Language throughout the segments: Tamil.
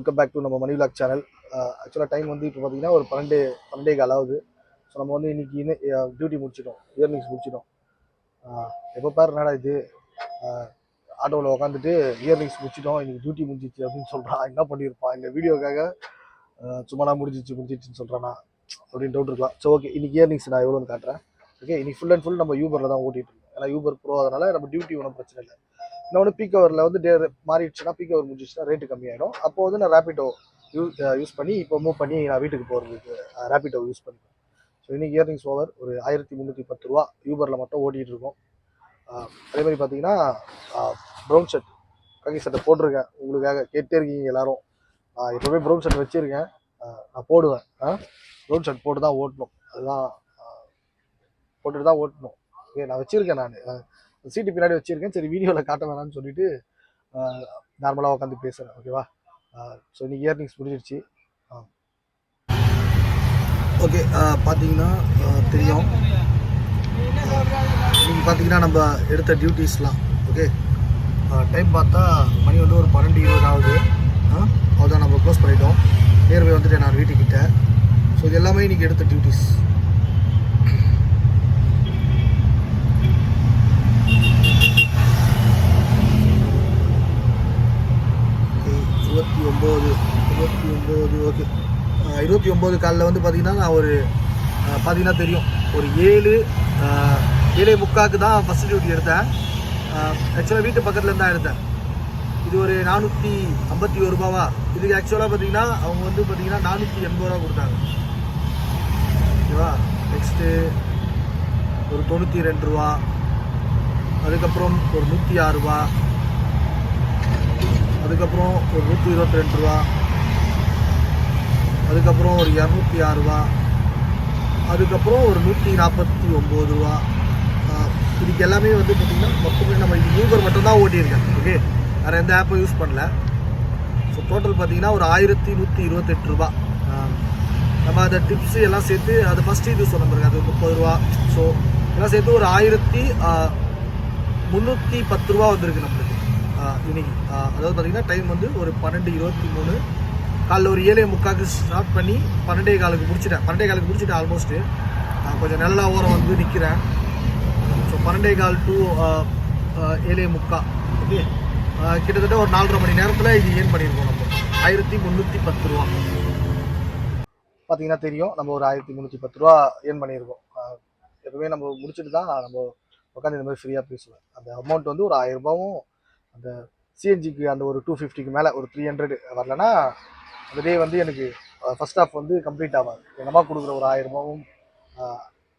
வெல்கம் பேக் டு நம்ம மணி விலாக் சேனல். ஆக்சுவலாக டைம் வந்து இப்போ பார்த்தீங்கன்னா ஒரு 12 கால் ஆகுது. ஸோ நம்ம வந்து இன்னைக்கு டியூட்டி முடிச்சிட்டோம், இயர்லிங்ஸ் முடிச்சிட்டோம். எப்போ பாரு என்னடா இது ஆட்டோவில் உட்காந்துட்டு இயர்லிங்ஸ் முடிச்சிட்டோம், இன்னைக்கு டியூட்டி முடிஞ்சிச்சு அப்படின்னு சொல்கிறான். என்ன பண்ணியிருப்பான் இந்த வீடியோக்காக? சும்மா முடிஞ்சிச்சுன்னு சொல்கிறானா அப்படின்னு டவுட் இருக்கலாம். ஸோ ஓகே, இன்னைக்கு இயர்லிங்ஸ் நான் எவ்வளோன்னு காட்டுறேன். ஓகே, இன்னைக்கு ஃபுல் அண்ட் ஃபுல் நம்ம யூபரில் தான் ஓட்டிட்டு இருக்கோம். ஏன்னா யூபர் ப்ரோ, அதனால நம்ம டியூட்டி ஒன்றும் பிரச்சனை இல்லை. இன்னொன்று பீக் ஹவரில் வந்து மாறிடுச்சுன்னா, பீக் ஹவர் முடிஞ்சிச்சுன்னா ரேட்டு கம்மியாயிடும். அப்போ வந்து நான் ரேபிடோ யூஸ் பண்ணி இப்போ மூவ் பண்ணி நான் வீட்டுக்கு போகிறதுக்கு ரேபிடோ யூஸ் பண்ணிப்பேன். ஸோ இன்னைக்கு இயர்லிங்ஸ் ஓவர் ஒரு 1310 ரூபா யூபரில் மட்டும் ஓட்டிகிட்டு இருக்கோம். அதே மாதிரி பார்த்தீங்கன்னா ப்ரௌன் ஷர்ட் கங்கி சட்டை போட்டிருக்கேன். உங்களுக்காக கேட்டே இருக்கீங்க எல்லாரும். எப்போவுமே ப்ரௌன் ஷர்ட் வச்சுருக்கேன், நான் போடுவேன். ப்ரௌன் ஷர்ட் போட்டு தான் ஓட்டணும், அதுதான் போட்டுட்டு தான் ஓட்டணும். ஓகே, நான் வச்சுருக்கேன், நான் சீட்டு பின்னாடி வச்சுருக்கேன். சரி, வீடியோவில் காட்ட வேணாம்னு சொல்லிட்டு நார்மலாக உட்காந்து பேசுகிறேன். ஓகேவா? ஸோ இன்னைக்கு இயர்லிங்ஸ் முடிஞ்சிருச்சு. ஓகே, பார்த்தீங்கன்னா தெரியும், இன்னைக்கு பார்த்தீங்கன்னா நம்ம எடுத்த டியூட்டிஸ்லாம். ஓகே, டைம் பார்த்தா மணி வந்து ஒரு 12:20 ஆகுது. அவ்வளோதான், நம்ம க்ளோஸ் பண்ணிட்டோம். நியர்பை வந்துட்டு நான் வீட்டுக்கிட்ட. ஸோ இது எல்லாமே இன்னைக்கு எடுத்த டியூட்டிஸ். ஓகே, 29 காலில் வந்து பார்த்தீங்கன்னா நான் ஒரு பார்த்தீங்கன்னா தெரியும் ஒரு 7:45 தான் ஃபஸ்ட் டியூட்டி எடுத்தேன். ஆக்சுவலாக வீட்டு பக்கத்தில் தான் எடுத்தேன். இது ஒரு 451 ரூபாவா. இதுக்கு ஆக்சுவலாக பார்த்தீங்கன்னா அவங்க வந்து பார்த்தீங்கன்னா 480 ரூபா கொடுத்தாங்க. ஓகேவா? நெக்ஸ்ட்டு ஒரு 92 ரூபா, அதுக்கப்புறம் ஒரு 106 ரூபா, அதுக்கப்புறம் ஒரு 122 ரூபா, அதுக்கப்புறம் ஒரு 206 ரூபா, அதுக்கப்புறம் ஒரு 149 ரூபா. இதுக்கு எல்லாமே வந்து பார்த்திங்கன்னா மொத்தமே நம்ம யூபர் மட்டும்தான் ஓட்டியிருக்கேன். ஓகே, வேறு எந்த ஆப்பும் யூஸ் பண்ணல. ஸோ டோட்டல் பார்த்திங்கன்னா ஒரு 1128 ரூபா. நம்ம அதை டிப்ஸு எல்லாம் சேர்த்து, அது ஃபஸ்ட்டு இது சொன்ன பாருங்க, அது 30 ரூபா. ஸோ எல்லாம் சேர்த்து ஒரு 1310 ரூபா வந்திருக்கு நம்மளுக்கு இன்னைக்கு. அதாவது பார்த்திங்கன்னா டைம் வந்து ஒரு 12:23. காலைல ஒரு 7:45 ஸ்டார்ட் பண்ணி 12:15 முடிச்சிட்டேன். 12:15 முடிச்சுட்டேன் ஆல்மோஸ்ட்டு. கொஞ்சம் நல்லா ஓரம் வந்து நிற்கிறேன். So 12:15 to 7:45. ஓகே, கிட்டத்தட்ட ஒரு 4.5 மணி நேரத்தில் இது ஏன் பண்ணியிருக்கோம் நம்ம 1310 ரூபா. பார்த்தீங்கன்னா தெரியும், நம்ம ஒரு 1310 ரூபா ஏன் பண்ணியிருக்கோம். எப்பவுமே நம்ம முடிச்சுட்டு தான் நம்ம உட்காந்து இந்த மாதிரி ஃப்ரீயாக பேசுவேன். அந்த அமௌண்ட் வந்து ஒரு 1000 ரூபாவும் அந்த சிஎன்ஜிக்கு அந்த ஒரு 250க்கு மேலே ஒரு 300 வரலன்னா அந்த டே வந்து எனக்கு ஃபர்ஸ்ட் ஆஃப் வந்து கம்ப்ளீட் ஆகாது. எங்கள் அம்மா கொடுக்குற ஒரு 1000 ரூபாவும்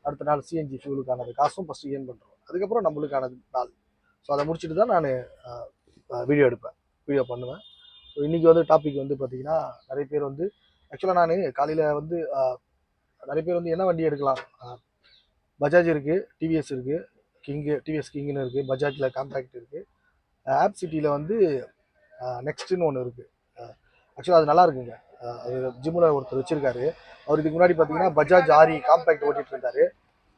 அடுத்த நாள் சிஎன்ஜி ஃபியூலுக்கானது காசும் ஃபஸ்ட்டு ஏர்ன் பண்ணுறோம். அதுக்கப்புறம் நம்மளுக்கானது நாள். ஸோ அதை முடிச்சுட்டு தான் நான் வீடியோ பண்ணுவேன். ஸோ இன்றைக்கி வந்து டாபிக் வந்து பார்த்திங்கன்னா, நிறைய பேர் வந்து ஆக்சுவலாக நான் காலையில் வந்து நிறைய பேர் வந்து என்ன வண்டி எடுக்கலாம், பஜாஜ் இருக்குது, டிவிஎஸ் இருக்குது, டிவிஎஸ் கிங்குன்னு இருக்குது, பஜாஜில் காம்பேக்ட் இருக்குது, ஆப் சிட்டியில் வந்து நெக்ஸ்ட்டுன்னு ஒன்று இருக்குது. ஆக்சுவலாக அது நல்லா இருக்குங்க. அது ஜிம்மில் ஒருத்தர் வச்சுருக்காரு. அவர் இதுக்கு முன்னாடி பார்த்தீங்கன்னா பஜாஜ் ஆரி காம்பேக்ட் ஓட்டிகிட்டு இருந்தார்,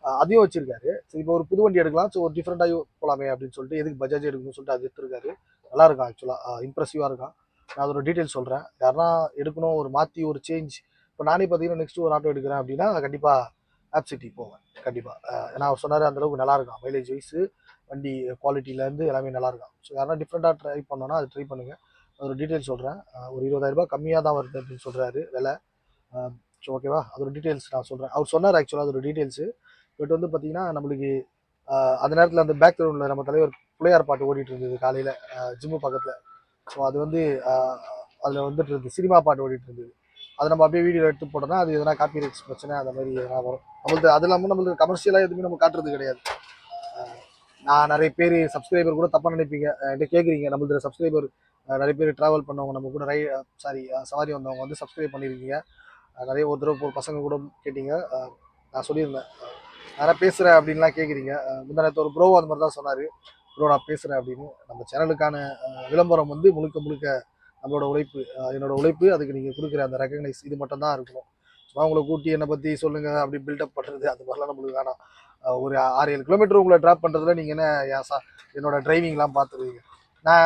அதையும் வச்சுருக்காரு. சரி, இப்போ ஒரு புது வண்டி எடுக்கலாம், ஸோ ஒரு டிஃப்ரெண்ட்டாக போகலாமே அப்படின்னு சொல்லிட்டு எதுக்கு பஜாஜ் எடுக்கணும்னு சொல்லிட்டு அது எடுத்துருக்காரு. நல்லா இருக்கும், ஆக்சுவலாக இம்ப்ரெசிவாக இருக்கும். நான் அதோட டீட்டெயில்ஸ் சொல்கிறேன். யாருன்னா எடுக்கணும், ஒரு மாற்றி ஒரு சேஞ்ச். இப்போ நானே பார்த்தீங்கன்னா நெக்ஸ்ட்டு ஒரு ஆட்டோ எடுக்கிறேன் அப்படின்னா கண்டிப்பாக ஆப் சிட்டி போவேன் கண்டிப்பாக. ஏன்னா அவர் சொன்னார் அந்தளவுக்கு நல்லாயிருக்கும், மைலேஜ் வைஸு வண்டி குவாலிட்டியிலேருந்து எல்லாமே நல்லாயிருக்கும். ஸோ யாருன்னா டிஃப்ரெண்ட்டாக ட்ரை பண்ணோன்னா அது ட்ரை பண்ணுங்கள். அதோட டீட்டெயில்ஸ் சொல்கிறேன். ஒரு 20,000 ரூபாய் கம்மியாக தான் வருது அப்படின்னு சொல்கிறாரு விலை. ஸோ ஓகேவா, அதோட டீட்டெயில்ஸ் நான் சொல்கிறேன். அவர் சொன்னார் ஆக்சுவலாக அதோட டீட்டெயில்ஸு. பட் வந்து பார்த்திங்கன்னா நம்மளுக்கு அந்த நேரத்தில் அந்த பேக் கிரவுண்டில் நம்ம தலைவர் பிள்ளையார் பாட்டு ஓடிட்டு இருந்தது காலையில் ஜிம்மு பக்கத்தில். ஸோ அது வந்து அதில் வந்துட்டு இருந்தது, சினிமா பாட்டு ஓடிட்டு இருந்தது. அதை நம்ம அப்படியே வீடியோ எடுத்து போட்டோம்னா அது எதனா காப்பி ரைட்ஸ் பிரச்சனை அந்த மாதிரி எதனா வரும் நம்மளுக்கு. அது இல்லாமல் நம்மளுக்கு கமர்ஷியலாக எதுவுமே நம்ம காட்டுறது கிடையாது. நான் நிறைய பேர் சப்ஸ்கிரைபர் கூட தப்பாக நினைப்பீங்க, என்கிட்ட கேட்குறீங்க. நம்மளது சப்ஸ்கிரைபர் நிறைய பேர் ட்ராவல் பண்ணவங்க, நம்ம கூட சவாரி வந்தவங்க வந்து சப்ஸ்கிரைப் பண்ணியிருக்கீங்க. நிறைய ஒரு தடவை பசங்க கூட கேட்டீங்க. நான் சொல்லியிருந்தேன் நான் பேசுகிறேன் அப்படின்லாம் கேட்குறீங்க. முந்தானத்து ஒரு ப்ரோ அந்த மாதிரி தான் சொன்னார், ப்ரோ நான் பேசுகிறேன் அப்படின்னு. நம்ம சேனலுக்கான விளம்பரம் வந்து முழுக்க நம்மளோட உழைப்பு, என்னோட உழைப்பு. அதுக்கு நீங்கள் கொடுக்குற அந்த ரெக்கக்னைஸ் இது மட்டும் தான் இருக்கணும். சும்மா உங்களை கூட்டி என்னை பற்றி சொல்லுங்கள் அப்படி பில்டப் பண்ணுறது அது மாதிரிலாம் நம்மளுக்கு வேணாம். ஒரு 6-7 கிலோமீட்டர் உங்களை ட்ராப் பண்ணுறதுல நீங்கள் என்ன என்னோட டிரைவிங்லாம் பார்த்துருவீங்க. நான்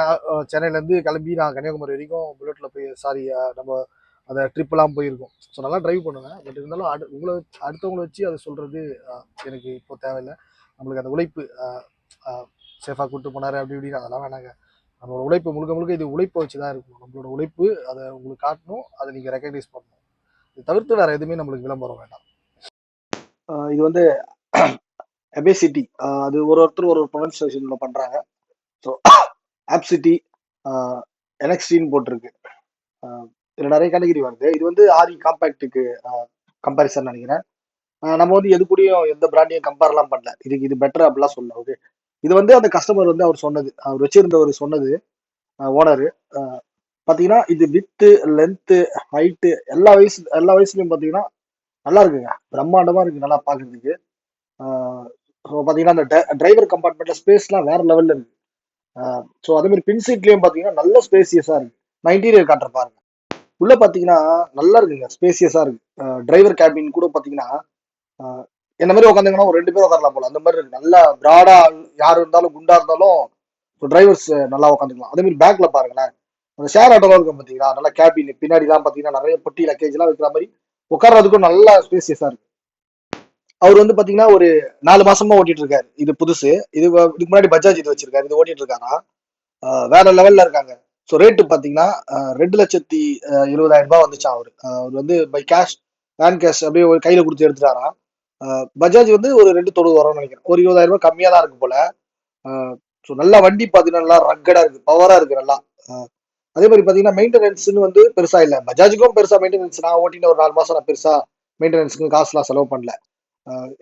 சென்னையிலேருந்து கிளம்பி நான் கன்னியாகுமரி வரைக்கும் புல்லட்டில் போய் சாரி நம்ம அந்த ட்ரிப்லாம் போயிருக்கோம். ஸோ நல்லா டிரைவ் பண்ணுவேன். பட் இருந்தாலும் அடுத்தவங்களை வச்சு அதை சொல்கிறது எனக்கு இப்போ தேவையில்லை. நம்மளுக்கு அந்த உழைப்பு சேஃபாக கூப்பிட்டு போனார் அப்படி இப்படின்னு அதெல்லாம் வேணாங்க. நம்மளோட உழைப்பு முழுக்க முழுக்க இது உழைப்பை வச்சு தான் இருக்கும். நம்மளோட உழைப்பு அதை உங்களுக்கு காட்டணும், அதை நீங்கள் ரெக்கக்னைஸ் பண்ணணும். இது தவிர்த்து வேறு எதுவுமே நம்மளுக்கு விளம்பரம் வேண்டாம். இது வந்து எபேசிட்டி அது ஒருத்தர் ஒரு ப்ரொனன்சியேஷனில் பண்ணுறாங்க. ஸோ ஆப்சிட்டி எலக்ஸ்டின்னு போட்டிருக்கு. இதில் நிறைய கேட்டகரி வருது. இது வந்து ஆரி காம்பேக்டுக்கு கம்பேரிசன் நினைக்கிறேன். நம்ம வந்து எது கூடயும் எந்த பிராண்டையும் கம்பேர்லாம் பண்ணல. இதுக்கு இது பெட்டர் அப்படிலாம் சொல்லல. ஓகே, இது வந்து அந்த கஸ்டமர் வந்து அவர் சொன்னது, அவர் வச்சிருந்தவர் சொன்னது ஓனரு. பார்த்தீங்கன்னா இது வித்து லென்த்து ஹைட்டு எல்லா வயசுலையும் பார்த்தீங்கன்னா நல்லா இருக்குங்க, பிரம்மாண்டமாக இருக்குது நல்லா பார்க்குறதுக்கு. ஸோ பார்த்தீங்கன்னா அந்த டிரைவர் கம்பார்ட்மெண்ட்டில் ஸ்பேஸ்லாம் வேற லெவலில் இருக்கு. ஸோ அதே மாதிரி பின் சீட்லேயும் பார்த்தீங்கன்னா நல்ல ஸ்பேசியஸாக இருக்கு. நான் இன்டீரியர் காட்டுற பாருங்க. உள்ள பார்த்தீங்கன்னா நல்லா இருக்குங்க, ஸ்பேசியஸாக இருக்கு. டிரைவர் கேபின் கூட பார்த்தீங்கன்னா என்ன மாதிரி உட்காந்துங்கன்னா ஒரு 2 பேர் உட்காரலாம் போல, அந்த மாதிரி இருக்கு. நல்லா பிராடா யார் இருந்தாலும் குண்டா இருந்தாலும் டிரைவர்ஸ் நல்லா உட்காந்துக்கலாம். அதே மாதிரி பேக்ல பாருங்களேன், அந்த ஷேர் ஆட்டோலாம் இருக்கும் பார்த்தீங்களா, நல்லா கேபின் பின்னாடிலாம் பார்த்தீங்கன்னா நிறைய பொட்டி லக்கேஜ் எல்லாம் வைக்கிற மாதிரி உட்கார்றதுக்கும் நல்லா ஸ்பேசியஸா இருக்கு. அவர் வந்து பாத்தீங்கன்னா ஒரு 4 மாசமா ஓட்டிட்டு இருக்காரு. இது புதுசு. இதுக்கு முன்னாடி பஜாஜ் இது வச்சிருக்காரு. இது ஓட்டிட்டு இருக்காரா, வேற லெவல்ல இருக்காங்க. ஸோ ரேட்டு பாத்தீங்கன்னா 2,70,70,000 வந்துச்சா அவரு. அவர் வந்து பை கேஷ் வேன் கேஷ் அப்படியே ஒரு கையில கொடுத்து எடுத்துட்டாரா. பஜாஜ் வந்து ஒரு 2,90 வரும்னு நினைக்கிறேன். ஒரு 20,000 கம்மியா தான் இருக்கு போல. ஸோ நல்லா வண்டி பாத்தீங்கன்னா நல்லா ரக்கடா இருக்கு, பவரா இருக்கு நல்லா. அதே மாதிரி பாத்தீங்கன்னா மெயின்டெனன்ஸ்னு வந்து பெருசா இல்ல. பஜாஜுக்கும் பெருசா மெயின்டெனன்ஸ் நான் ஓட்டின ஒரு 4 மாசம் நான் பெருசா மெயின்டெனன்ஸ்க்கு காசுலாம் செலவு பண்ணல.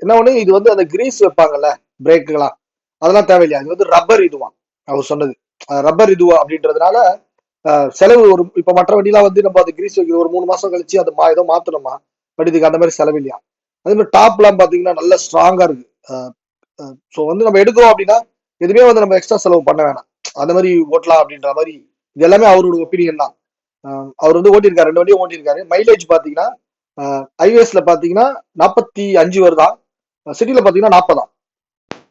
என்ன ஒண்ணு, இது வந்து அந்த கிரீஸ் வைப்பாங்கல்ல பிரேக்குலாம், அதெல்லாம் தேவையில்லையா. இது வந்து ரப்பர் இதுவா அவர் சொன்னது. ரப்பர் இதுவா அப்படின்றதுனால செலவு ஒரு இப்ப மற்ற வண்டிலாம் வந்து நம்ம அது கிரீஸ் வைக்கிறது ஒரு 3 மாசம் கழிச்சு அது ஏதோ மாத்தணுமா, பட் இதுக்கு அந்த மாதிரி செலவு இல்லையா. அதே மாதிரி டாப் எல்லாம் பாத்தீங்கன்னா நல்ல ஸ்ட்ராங்கா இருக்கு. ஸோ வந்து நம்ம எடுக்கிறோம் அப்படின்னா எதுவுமே வந்து நம்ம எக்ஸ்ட்ரா செலவு பண்ண வேணாம், அந்த மாதிரி ஓட்டலாம் அப்படின்ற மாதிரி. இது எல்லாமே அவரோட ஒப்பீனியன் தான். அவர் வந்து ஓட்டியிருக்காரு, 2 வண்டியும் ஓட்டியிருக்காரு. மைலேஜ் பாத்தீங்கன்னா ஹைவேஸ்ல பாத்தீங்கன்னா 45 வருதா, சிட்டில பாத்தீங்கன்னா 40.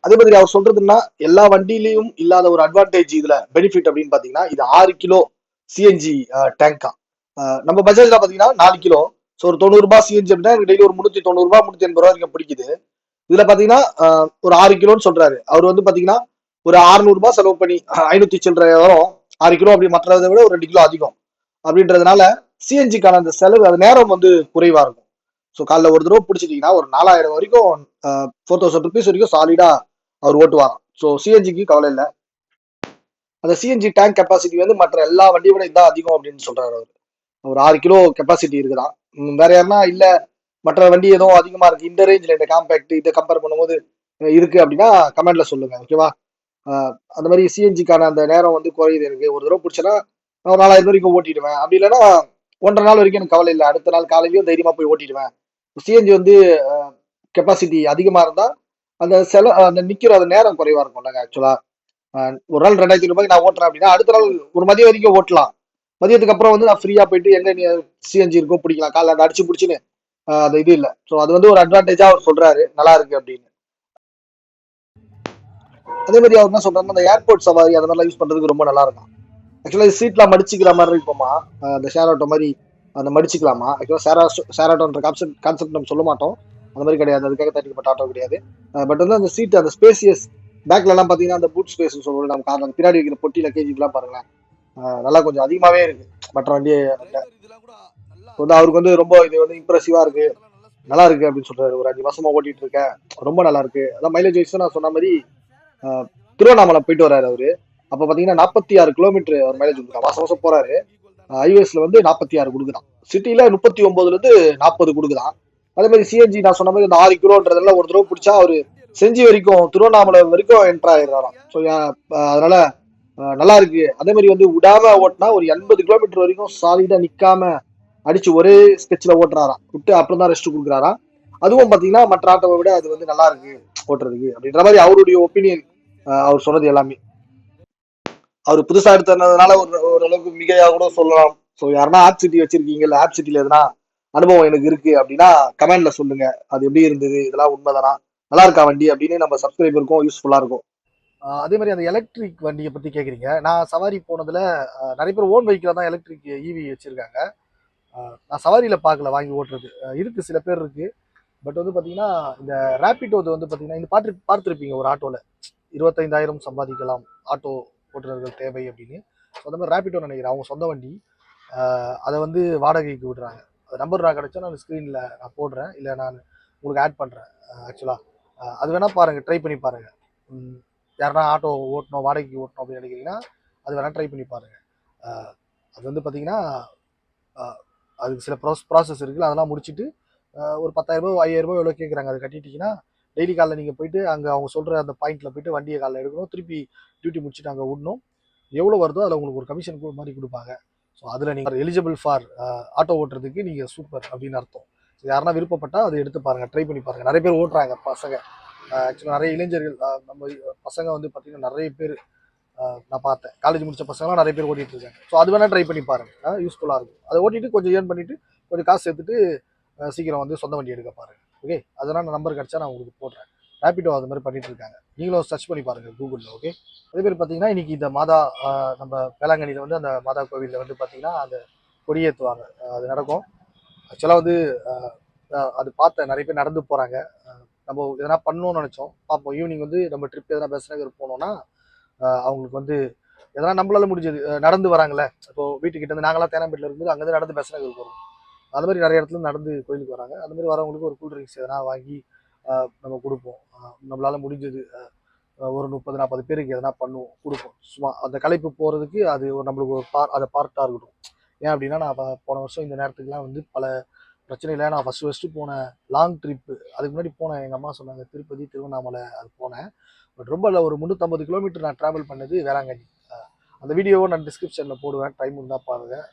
அதே மாதிரி அவர் சொல்றதுன்னா எல்லா வண்டியிலையும் இல்லாத ஒரு அட்வான்டேஜ் இதுல பெனிஃபிட் அப்படின்னு பாத்தீங்கன்னா இது 6 கிலோ சிஎன்ஜி டேங்கா. நம்ம பஜாஜ்ல பாத்தீங்கன்னா 4 கிலோ. ஸோ ஒரு 90 ரூபாய் சிஎன்ஜி அப்படின்னா டெய்லி ஒரு 390 ரூபாய் 380 ரூபாய் வரைக்கும் பிடிக்குது. இதுல பாத்தீங்கன்னா ஒரு 6 கிலோன்னு சொல்றாரு. அவர் வந்து பாத்தீங்கன்னா ஒரு 600 ரூபாய் செலவு பண்ணி 500 சில்லறை வரும். 6 கிலோ அப்படி மற்றதை விட ஒரு 2 கிலோ அதிகம் அப்படின்றதுனால சிஎன்ஜிக்கான அந்த செலவு அது நேரம் வந்து குறைவா இருக்கும். ஸோ காலைல ஒரு தடவை பிடிச்சிட்டீங்கன்னா ஒரு 4,000 வரைக்கும் 4,000 ருபீஸ் வரைக்கும் சாலிடா அவர் ஓட்டுவாராம். ஸோ சிஎன்ஜிக்கு கவலை இல்லை. அந்த சிஎன்ஜி டேங்க் கெப்பாசிட்டி வந்து மற்ற எல்லா வண்டியை விட இதான் அதிகம் அப்படின்னு சொல்றாரு அவர். ஒரு 6 கிலோ கெப்பாசிட்டி இருக்குதான். வேற யாருன்னா இல்ல மற்ற வண்டி ஏதோ அதிகமா இருக்கு இந்த ரேஞ்சில் இந்த காம்பேக்ட் இதை கம்பேர் பண்ணும்போது இருக்கு அப்படின்னா கமெண்ட்ல சொல்லுங்க, ஓகேவா. அந்த மாதிரி சிஎன்ஜிக்கான அந்த நேரம் வந்து குறையுது. எனக்கு ஒரு தடவை பிடிச்சேன்னா நான் ஒரு 4,000 வரைக்கும் ஓட்டிடுவேன். அப்படி இல்லைன்னா 1.5 நாள் வரைக்கும் எனக்கு கவலை இல்லை, அடுத்த நாள் காலையிலையும் தைரியமா போய் ஓட்டிடுவேன். சிஎன்ஜி வந்து கெப்பாசிட்டி அதிகமா இருந்தா அந்த அந்த நிக்கிற அந்த நேரம் குறைவா இருக்கும்லங்க. ஆக்சுவலா ஒரு நாள் 2,500 ரூபாய்க்கு நான் ஓட்டுறேன் அப்படின்னா அடுத்த நாள் ஒரு மதியம் வரைக்கும் ஓட்டலாம். மதியத்துக்கு அப்புறம் வந்து நான் ஃப்ரீயா போயிட்டு எங்க சிஎன்ஜி இருக்கோ பிடிக்கலாம், காலைல அந்த அடிச்சு பிடிச்சின்னு அது இது இல்லை. ஸோ அது வந்து ஒரு அட்வான்டேஜா அவர் சொல்றாரு, நல்லா இருக்கு அப்படின்னு. அதே மாதிரி அவர் என்ன சொல்றாருன்னா அந்த ஏர்போர்ட் சவாரி அந்த மாதிரிலாம் யூஸ் பண்றதுக்கு ரொம்ப நல்லா இருக்கும். ஆக்சுவலா சீட்லாம் மடிச்சுக்கிற மாதிரி இருக்குமா, அந்த ஷேர் ஆட்டோ மாதிரி அந்த மடிச்சுக்கலாமா. ஆக்சுவலா ஷேர் ஆட்டோன்ற கான்செப்ட் நம்ம சொல்ல மாட்டோம், அந்த மாதிரி கிடையாது, அதுக்காக தட்டிக்கப்பட்ட ஆட்டோ கிடையாது. பட் வந்து அந்த சீட் அந்த ஸ்பேசியஸ் பேக்ல எல்லாம் பாத்தீங்கன்னா அந்த பூட் ஸ்பேஸ் சொல்லுவோம் நம்ம காரணம் பின்னாடி வைக்கிற பொட்டி லக்கேஜ் இதெல்லாம் பாருங்களேன், நல்லா கொஞ்சம் அதிகமாவே இருக்கு மற்ற வண்டியை வந்து. அவருக்கு வந்து ரொம்ப இது வந்து இம்ப்ரெசிவா இருக்கு, நல்லா இருக்கு அப்படின்னு சொல்றாரு. ஒரு 5 மாசமா ஓட்டிட்டு இருக்கேன், ரொம்ப நல்லா இருக்கு. அதான் மைலேஜ் வைஸ் நான் சொன்ன மாதிரி திருவண்ணாமலை போயிட்டு வர்றாரு அவரு. அப்ப பாத்தீங்கன்னா 46 கிலோமீட்டர் அவர் மைலேஜ் கொடுக்குறான், மாசம் மாசம் போறாரு. ஹைவேஸ்ல வந்து 46 கொடுக்குறான், சிட்டில 39ல இருந்து 40 கொடுக்குறான். அதே மாதிரி சிஎன்ஜி நான் சொன்ன மாதிரி இந்த 6 கிலோன்றதெல்லாம் ஒரு தடவை பிடிச்சா அவரு செஞ்சி வரைக்கும் திருவண்ணாமலை வரைக்கும் என்ட்ரு ஆயிடுறாராம். ஸோ அதனால நல்லா இருக்கு. அதே மாதிரி வந்து விடாம ஓட்டினா ஒரு 80 கிலோமீட்டர் வரைக்கும் சாலிடா நிக்காம அடிச்சு ஒரே ஸ்கெட்ச்ல ஓட்டுறாராம், விட்டு அப்புறம் தான் ரெஸ்ட் கொடுக்குறாராம். அதுவும் பாத்தீங்கன்னா மற்ற ஆட்டோவை விட அது வந்து நல்லா இருக்கு ஓட்டுறதுக்கு அப்படின்ற மாதிரி அவருடைய ஒப்பீனியன். அவர் சொன்னது எல்லாமே அவர் புதுசா எடுத்ததுனால ஓரளவுக்கு மிகையா கூட சொல்லலாம். ஸோ யாருன்னா ஆப் சிட்டி வச்சிருக்கீங்கல்ல, ஆப் சிட்டில எதுனா அனுபவம் எனக்கு இருக்கு அப்படின்னா கமெண்ட்ல சொல்லுங்க, அது எப்படி இருந்தது, இதெல்லாம் உண்மைதானா, நல்லா இருக்கா வண்டி அப்படின்னு நம்ம சப்ஸ்கிரைபருக்கும் யூஸ்ஃபுல்லா இருக்கும். அதே மாதிரி அந்த எலக்ட்ரிக் வண்டியை பற்றி கேட்குறீங்க. நான் சவாரி போனதில் நிறைய பேர் ஓன் வெஹிக்கிளாக தான் எலக்ட்ரிக் ஈவி வச்சுருக்காங்க. நான் சவாரியில் பார்க்கல வாங்கி ஓட்டுறது. இருக்குது, சில பேர் இருக்குது. பட் வந்து பார்த்தீங்கன்னா இந்த ரேப்பிடோது வந்து பார்த்தீங்கன்னா இந்த பார்த்துருப்பீங்க ஒரு ஆட்டோவில் 25,000 சம்பாதிக்கலாம் ஆட்டோ ஓட்டுநர்கள் தேவை அப்படின்னு. ஸோ அந்த மாதிரி ரேப்பிடோ நினைக்கிறேன், அவங்க சொந்த வண்டி. அதை வந்து வாடகைக்கு விடுறாங்க. அது நம்பர் நான் கிடைச்சா நான் ஸ்க்ரீனில் நான் போடுறேன், இல்லை நான் உங்களுக்கு ஆட் பண்ணுறேன். ஆக்சுவலாக அது வேணால் பாருங்கள், ட்ரை பண்ணி பாருங்கள். யாருன்னா ஆட்டோ ஓட்டணும், வாடகைக்கு ஓட்டணும் அப்படின்னு நினைக்கிறீங்கன்னா அது வேணால் ட்ரை பண்ணி பாருங்கள். அது வந்து பார்த்தீங்கன்னா அதுக்கு சில ப்ராசஸ் இருக்குல்ல, அதெல்லாம் முடிச்சுட்டு ஒரு 10,000 5,000 எவ்வளோ கேட்குறாங்க, அதை கட்டிட்டீங்கன்னா டெய்லி காலைல நீங்கள் போயிட்டு அங்கே அவங்க சொல்கிற அந்த பாயிண்ட்டில் போயிட்டு வண்டியை காலைல எடுக்கணும், திருப்பி டியூட்டி முடிச்சுட்டு அங்கே விடணும். எவ்வளோ வருதோ அதில் உங்களுக்கு ஒரு கமிஷன் மாதிரி கொடுப்பாங்க. ஸோ அதில் நீங்கள் எலிஜிபிள் ஃபார் ஆட்டோ ஓட்டுறதுக்கு நீங்கள் சூப்பர் அப்படின்னு அர்த்தம். ஸோ யாருன்னா விருப்பப்பட்டால் அதை எடுத்து பாருங்கள், ட்ரை பண்ணி பாருங்கள். நிறைய பேர் ஓட்டுறாங்க பசங்க. ஆக்சுவலாக நிறைய இளைஞர்கள், நம்ம பசங்க வந்து பார்த்திங்கன்னா நிறைய பேர் நான் பார்த்தேன். காலேஜ் முடிச்ச பசங்களாம் நிறைய பேர் ஓட்டிகிட்டு இருக்காங்க. ஸோ அது வேணால் ட்ரை பண்ணி பாருங்கள், யூஸ்ஃபுல்லாக இருக்கும். அதை ஓட்டிட்டு கொஞ்சம் ஏர்ன் பண்ணிவிட்டு கொஞ்சம் காசு சேர்த்துட்டு சீக்கிரம் வந்து சொந்த வண்டி எடுக்க பாருங்கள். ஓகே, அதெல்லாம் நான் நம்பர் கிடச்சா நான் உங்களுக்கு போடுறேன். ரேப்பிடோ அது மாதிரி பண்ணிட்டு இருக்காங்க, நீங்களும் சர்ச் பண்ணி பாருங்கள் கூகுளில். ஓகே, அதே மாதிரி பார்த்தீங்கன்னா இன்றைக்கி இந்த மாதா நம்ம வேளாங்கண்ணியில் வந்து அந்த மாதா கோவிலில் வந்து பார்த்திங்கன்னா அந்த கொடியேற்றுவாங்க, அது நடக்கும். ஆக்சுவலாக வந்து அது பார்த்தேன், நிறைய பேர் நடந்து போகிறாங்க. நம்ம எதனா பண்ணணும்னு நினச்சோம், பார்ப்போம். ஈவினிங் வந்து நம்ம ட்ரிப் எதனா பெஸ்ட் போனோம்னா அவங்களுக்கு வந்து எதனா நம்மளால முடிஞ்சது நடந்து வராங்களே. இப்போது வீட்டுக்கிட்ட இருந்து நாங்களாம் தேனாம்பேட்டில் இருக்கும்போது அங்கேருந்து நடந்து பெஸ்ட் நகருக்கு வருவோம். அது மாதிரி நிறைய இடத்துல நடந்து கோயிலுக்கு வராங்க. அது மாதிரி வரவங்களுக்கு ஒரு கூல் ட்ரிங்க்ஸ் எதனா வாங்கி நம்ம கொடுப்போம். நம்மளால் முடிஞ்சது ஒரு 30-40 பேருக்கு எதனா பண்ணுவோம், கொடுப்போம். சும்மா அந்த களைப்பு போகிறதுக்கு அது ஒரு நம்மளுக்கு ஒரு அதை பார்ட்டாக இருக்கட்டும். ஏன் அப்படின்னா நான் போன வருஷம் இந்த நேரத்துக்குலாம் வந்து பல பிரச்சனையில் நான் ஃபஸ்ட்டு போன லாங் ட்ரிப்பு. அதுக்கு முன்னாடி போனேன், எங்கள் அம்மா சொன்னாங்க திருப்பதி திருவண்ணாமலை அது போனேன். பட் ரொம்ப இல்லை, ஒரு 350 கிலோமீட்டர் நான் ட்ராவல் பண்ணது வேளாங்கண்ணி. அந்த வீடியோவை நான் டிஸ்கிரிப்ஷனில் போடுவேன், டைம் இருந்தால் பாருங்கள்.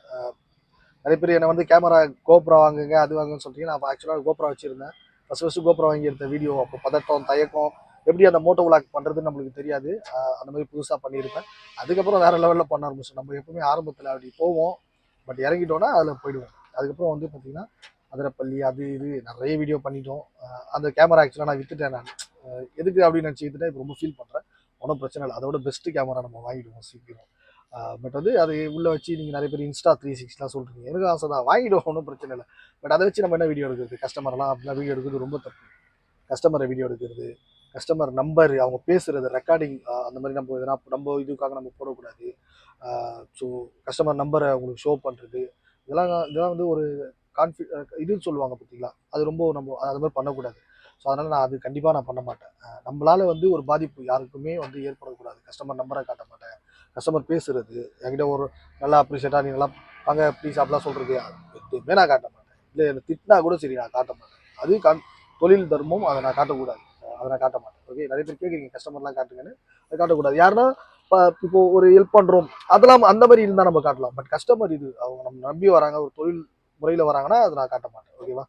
நிறைய பேர் என்னை வந்து கேமரா கோப்ரா வாங்குங்க அது வாங்குன்னு சொல்லிட்டு, நான் ஆக்சுவலாக கோப்ரா வச்சுருந்தேன். ஃபஸ்ட்டு கோப்ரா வாங்கி எடுத்த வீடியோ. அப்போ பதட்டம் தயக்கம், எப்படி அந்த மோட்டோ விளாக் பண்ணுறதுன்னு நம்மளுக்கு தெரியாது. அந்த மாதிரி புதுசாக பண்ணியிருப்பேன். அதுக்கப்புறம் வேறு லெவலில் பண்ண ஆரம்பிச்சோம். நம்ம எப்பவுமே ஆரம்பத்தில் அப்படி போவோம், பட் இறங்கிட்டோன்னா அதில் போயிடுவோம். அதுக்கப்புறம் வந்து பார்த்திங்கன்னா அதிரப்பள்ளி அது இது நிறைய வீடியோ பண்ணிட்டோம். அந்த கேமரா ஆக்சுவலாக நான் விற்றுட்டேன். நான் எதுக்கு அப்படின்னு நினச்சிக்கிட்டேன், இப்போ ரொம்ப ஃபீல் பண்ணுறேன். ஒன்றும் பிரச்சனை இல்லை, அதோட பெஸ்ட்டு கேமரா நம்ம வாங்கிடுவோம் சீக்கிரம். பட் வந்து அது உள்ளே வச்சு நீங்கள் நிறைய பேர் இன்ஸ்டா 360 சொல்கிறீங்க, எனக்கு ஆசை தான், வாங்கிடுவோம், ஒன்றும் பிரச்சனை இல்லை. பட் அதை வச்சு நம்ம என்ன வீடியோ எடுக்கிறது, கஸ்டமர்லாம் அப்படிலாம் வீடியோ எடுக்கிறது ரொம்ப தப்பு. கஸ்டமரை வீடியோ எடுக்கிறது, கஸ்டமர் நம்பர், அவங்க பேசுகிறது ரெக்கார்டிங், அந்த மாதிரி நம்ம எதனா நம்ம இதுக்காக நம்ம போடக்கூடாது. ஸோ கஸ்டமர் நம்பரை உங்களுக்கு ஷோ பண்ணுறது, இதெல்லாம் வந்து ஒரு இதுன்னு சொல்லுவாங்க பார்த்தீங்களா, அது ரொம்ப நம்ம அது மாதிரி பண்ணக்கூடாது. ஸோ அதனால் நான் அது கண்டிப்பாக நான் பண்ண மாட்டேன். நம்மளால் வந்து ஒரு பாதிப்பு யாருக்குமே வந்து ஏற்படக்கூடாது. கஸ்டமர் நம்பரை காட்ட மாட்டேன். கஸ்டமர் பேசுகிறது என்கிட்ட ஒரு நல்லா அப்ரிஷியேட்டாக நீ நல்லா வாங்க ப்ளீஸ் அப்படிலாம் சொல்கிறது எதுவுமே நான் காட்ட மாட்டேன். இல்லை என்னை திட்டினா கூட சரி, நான் காட்ட மாட்டேன். அது தொழில் தர்மம், அதை நான் காட்டக்கூடாது, அதை நான் காட்ட மாட்டேன். ஓகே, நிறைய பேர் கேட்குறீங்க கஸ்டமர்லாம் காட்டுங்கன்னு, அதை காட்டக்கூடாது. யாருன்னா இப்போ ஒரு ஹெல்ப் பண்ணுறோம் அதெல்லாம் அந்த மாதிரி இருந்தால் நம்ம காட்டலாம். பட் கஸ்டமர் இது அவங்க நம்ம நம்பி வராங்க, ஒரு தொழில் முறையில் வராங்கன்னா அதை நான் காட்ட மாட்டேன். ஓகேவா?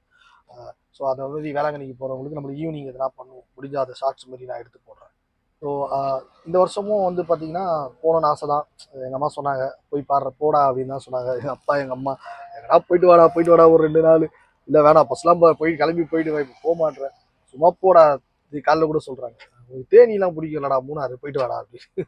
ஸோ அதை வந்து வேளாங்கண்ணிக்கு போகிறவங்களுக்கு நம்மளுக்கு ஈவினிங் எதனா பண்ணுவோம், முடிஞ்சால் அதை ஷார்ட்ஸ் மாதிரி நான் எடுத்து போடுறேன். ஸோ இந்த வருஷமும் வந்து பார்த்திங்கன்னா போகணுன்னு ஆசை தான். எங்கள் அம்மா சொன்னாங்க போய் பாடுற போடா அப்படின்னு தான் சொன்னாங்க. எங்கள் அப்பா எங்கள் அம்மா எங்கன்னா போயிட்டு வாடா ஒரு 2 நாள். இல்லை வேணாம் ஃபஸ்ட்லாம் போய் கிளம்பி போயிட்டு இப்போ போக மாட்டேறேன், சும்மா போடா. இது காலைல கூட சொல்கிறாங்க தேனிலாம் பிடிக்கலடா மூணாறு போயிட்டு வாடா அப்படின்னு.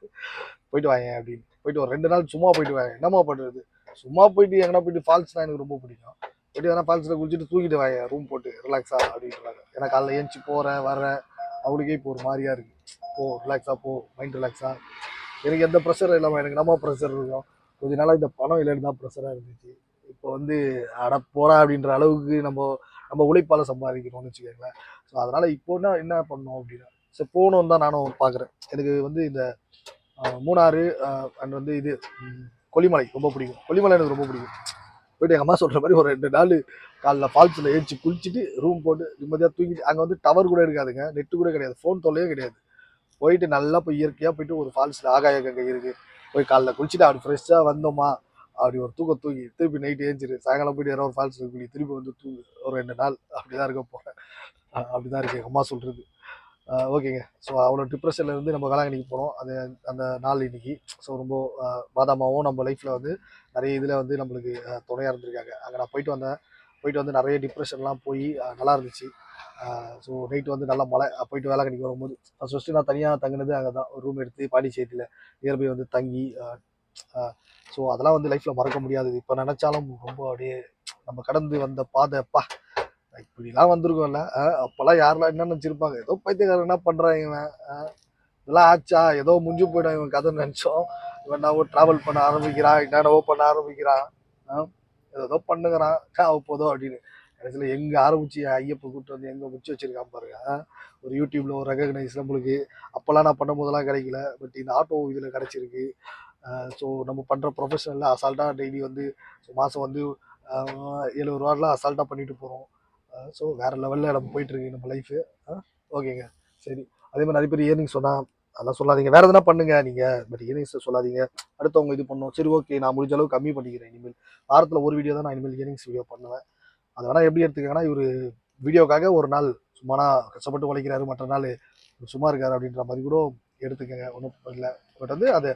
போயிட்டு வாங்க அப்படின்னு போயிட்டு ஒரு 2 நாள் சும்மா போயிட்டு வாங்க. என்னம்மா பண்ணுறது, சும்மா போயிட்டு எங்கன்னா போயிட்டு ஃபால்ஸ்னால் எனக்கு ரொம்ப பிடிக்கும். போயிட்டு எதனா ஃபால்ஸில் குளிச்சுட்டு தூக்கிட்டு வாங்க ரூம் போட்டு ரிலாக்ஸாக அப்படின்றாங்க. ஏன்னா காலைல ஏஞ்சி போகிறேன் வர்றேன், அவளுக்கே இப்போ ஒரு மாதிரியாக இருக்குது. போ ரிலாக்ஸாக போ, மைண்ட் ரிலாக்ஸாக. எனக்கு எந்த ப்ரெஷரும் இல்லாமல் எனக்கு நம்ம ப்ரெஷர் இருக்கும். கொஞ்ச நாளாக இந்த பணம் இல்லைன்னு தான் ப்ரெஷராக இருந்துச்சு. இப்போ வந்து அட போடா அப்படின்ற அளவுக்கு நம்ம உழைப்பால் சம்பாதிக்கணும்னு வச்சுக்கோங்களேன். ஸோ அதனால் இப்போனா என்ன பண்ணணும் அப்படின்னா, சரி போகணுன்னு தான் நானும் பார்க்குறேன். எனக்கு வந்து இந்த மூணாறு அண்ட் வந்து இது கொல்லிமலை ரொம்ப பிடிக்கும். கொல்லிமலை எனக்கு ரொம்ப பிடிக்கும். போய்ட்டு எங்கள் அம்மா சொல்கிற மாதிரி ஒரு 2 நாள் காலைல ஃபால்ஸில் ஏஞ்சி குளிச்சுட்டு ரூம் போட்டு நிம்மதியாக தூங்கிட்டு, அங்கே வந்து டவர் கூட இருக்காதுங்க, நெட்டு கூட கிடையாது, ஃபோன் தொல்லையே கிடையாது. போயிட்டு நல்லா போய் இயற்கையாக போயிட்டு ஒரு ஃபால்ஸில் ஆகாய கங்கை இருக்குது, போய் காலைல குளிச்சுட்டு அப்படி ஃப்ரெஷ்ஷாக வந்தோமா, அப்படி ஒரு தூங்கி திருப்பி நைட்டு ஏஞ்சிரு, சாயங்காலம் போய்ட்டு யாரோ ஒரு ஃபால்ஸில் குளி, திருப்பி வந்து தூங்கு ஒரு 2 நாள். அப்படி தான் இருக்க போகிறேன். அப்படி தான் இருக்குது எங்கள் அம்மா சொல்கிறது. ஓகேங்க. ஸோ அவ்வளோ டிப்ரெஷன்லேருந்து நம்ம வேளாங்கண்ணிக்கு போனோம். அது அந்த நாள் இன்னைக்கு. ஸோ ரொம்ப பாதாமாவும் நம்ம லைஃப்பில் வந்து நிறைய இதில் வந்து நம்மளுக்கு துணையாக இருந்திருக்காங்க. அங்கே நான் போயிட்டு வந்து நிறைய டிப்ரெஷன்லாம் போய் நல்லா இருந்துச்சு. ஸோ நைட்டு வந்து நல்லா மழை போயிட்டு வேளாங்கண்ணிக்கு வரும்போது ஃபஸ்ட்டு நான் தனியாக தங்கினது அங்கே தான் ஒரு ரூம் எடுத்து பாண்டிச்சேரியில் நியர்பை வந்து தங்கி ஸோ அதெல்லாம் வந்து லைஃப்பில் மறக்க முடியாதது. இப்போ நினச்சாலும் ரொம்ப அப்படியே நம்ம கடந்து வந்த பாதைப்பா இப்படிலாம் வந்திருக்கோம்ல. அப்போல்லாம் யாரெல்லாம் என்ன நினச்சிருப்பாங்க, ஏதோ பைத்தியக்காரன் என்ன பண்ணுறான் இவன், இதெல்லாம் ஆச்சா, ஏதோ முடிஞ்சு போயிடும் இவன் கதைன்னு நினச்சோம். இவன் நான் ட்ராவல் பண்ண ஆரம்பிக்கிறான், என்னென்னவோ பண்ண ஆரம்பிக்கிறான், ஏதோ பண்ணுங்கிறான் போதும் அப்படின்னு. கடைசியில் எங்கே ஆரம்பிச்சு ஐயப்ப கூப்பிட்டு வந்து எங்கே முடிச்சு வச்சிருக்கான் பாருங்க. ஒரு யூடியூப்ல ஒரு ரெகக்னைஸ் நம்மளுக்கு அப்போல்லாம் நான் பண்ணும் போதெல்லாம் கிடைக்கல, பட் இந்த ஆட்டோ இதில் கிடச்சிருக்கு. ஸோ நம்ம பண்ணுற ப்ரொஃபஷனலில் அசால்ட்டாக டெய்லி வந்து மாதம் வந்து 70 ரூபாலாம் அசால்ட்டாக பண்ணிட்டு போகிறோம். ஸோ வேறு லெவலில் நம்ம போயிட்டுருக்கு நம்ம லைஃபு. ஓகேங்க, சரி. அதே மாதிரி நிறைய பேர் இயர்னிங்ஸ் சொன்னால் அதெல்லாம் சொல்லாதீங்க, வேறு எதனா பண்ணுங்க நீங்கள், பட் இயர்னிங்ஸை சொல்லாதீங்க. அடுத்தவங்க இது பண்ணோம், சரி ஓகே நான் முடிஞ்ச அளவு கம்மி பண்ணிக்கிறேன். இனிமேல் வாரத்தில் ஒரு வீடியோ தான் நான் இனிமேல் இயர்னிங்ஸ் வீடியோ பண்ணுவேன். அதை வேணால் எப்படி எடுத்துக்கங்கன்னா, இவர் வீடியோக்காக ஒரு நாள் சும்மானா கஷ்டப்பட்டு உழைக்கிறாரு, மற்ற நாள் சும்மா இருக்காரு அப்படின்ற மாதிரி கூட எடுத்துக்கங்க, ஒன்றும் இல்லை. பட் வந்து அதை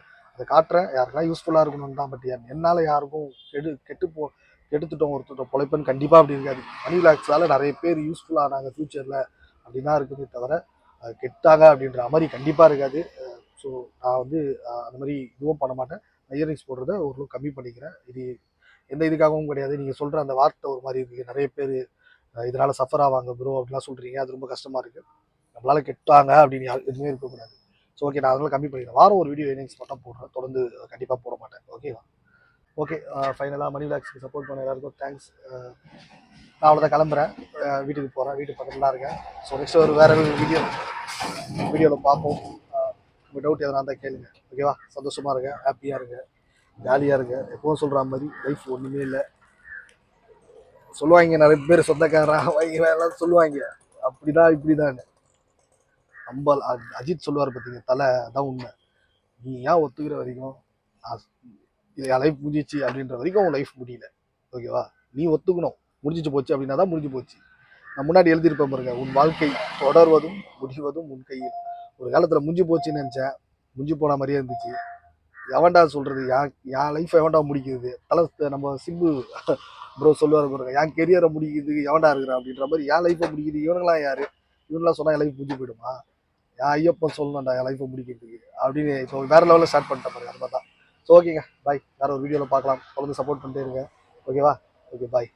காட்டுறேன், யாருக்கெல்லாம் யூஸ்ஃபுல்லாக இருக்கணும்னு தான். பட் என்னால் யாருக்கும் கெடுத்துட்டோம் ஒருத்தர் பொழைப்புன்னு கண்டிப்பாக அப்படி இருக்காது. மணி விலாக்ஸால் நிறைய பேர் யூஸ்ஃபுல்லானாங்க ஃப்யூச்சரில் அப்படின்னு தான் இருக்குதே தவிர கெட்டாங்க அப்படின்ற மாதிரி கண்டிப்பாக இருக்காது. ஸோ நான் வந்து அந்த மாதிரி இதுவும் பண்ண மாட்டேன். இயரிங்ஸ் போடுறத ஓரளவு கம்மி பண்ணிக்கிறேன். இது எந்த இதுக்காகவும் கிடையாது. நீங்கள் சொல்கிற அந்த வார்த்தை ஒரு மாதிரி இருக்குது, நிறைய பேர் இதனால் சஃபர் ஆவாங்க ப்ரோ அப்படிலாம் சொல்கிறீங்க, அது ரொம்ப கஷ்டமாக இருக்குது. நம்மளால் கெட்டாங்க அப்படின்னு எதுவுமே இருக்கக்கூடாது. ஸோ ஓகே, நான் அதெல்லாம் கம்மி பண்ணிக்கிறேன். வாரம் ஒரு வீடியோ இயரிங்ஸ் மட்டும் போடுறேன், தொடர்ந்து கண்டிப்பாக போட மாட்டேன். ஓகேவா? ஓகே, ஃபைனலாக மணி விலாக்ஸுக்கு சப்போர்ட் பண்ண எல்லாருக்கும் தேங்க்ஸ். நான் அவ்வளோதான் கிளம்புறேன், வீட்டுக்கு போகிறேன், வீட்டு பக்கத்தில் தான் இருக்கேன். ஸோ நெக்ஸ்ட் ஒரு வேறு வீடியோவில் பார்ப்போம். உங்கள் டவுட் எதனா இருந்தால் கேளுங்க. ஓகேவா? சந்தோஷமாக இருங்க, ஹாப்பியாக இருங்க, ஜாலியாக இருங்க. எப்பவும் சொல்கிற மாதிரி லைஃப் ஒன்றுமே இல்லை. சொல்லுவாங்க நிறைய பேர் சொந்தக்காரன் அவங்க எல்லாம் சொல்லுவாங்க அப்படிதான் இப்படிதான். நம்ம அஜித் சொல்லுவார் பார்த்தீங்க, தலை தான் உண்மை. நீ ஏன் ஒத்துக்கிற வரைக்கும் என் லைஃப் முடிஞ்சிச்சு அப்படின்ற வரைக்கும் உன் லைஃப் முடியல. ஓகேவா? நீ ஒத்துக்கணும், முடிஞ்சிச்சு போச்சு அப்படின்னா தான் முடிஞ்சு போச்சு. நான் முன்னாடி எழுதியிருப்பேன் பாருங்க, உன் வாழ்க்கை தொடர்வதும் முடிவதும் உன் கையில். ஒரு காலத்தில் முடிஞ்சு போச்சுன்னு நினச்சேன், முடிஞ்சு போன மாதிரியே இருந்துச்சு. எவன்டா சொல்கிறது, என் லைஃப் எவன்டா முடிக்கிறது? நம்ம சிம்பு ப்ரோ சொல்லுவார் பாருங்க, என் கெரியரை முடிக்கிறது எவன்டா இருக்கிறான் அப்படின்ற மாதிரி. என் லைஃப்பை முடிக்கிறது இவனுங்களாம் யார்? இவனுங்களாம் சொன்னால் என் லைஃப் முடிஞ்சு போயிடுமா? என் ஐயப்பன் சொல்லணும்டா என் லைஃப்பை முடிக்கிறதுக்கு அப்படின்னு. ஸோ வேறு லெவலில் ஸ்டார்ட் பண்ணிட்டேன் பாருங்க, அது மாதிரி தான். ஸோ ஓகேங்க, பாய். வேறு ஒரு வீடியோவில் பார்க்கலாம். தொடர்ந்து சப்போர்ட் பண்ணிட்டே இருங்க. ஓகேவா? ஓகே, பாய்.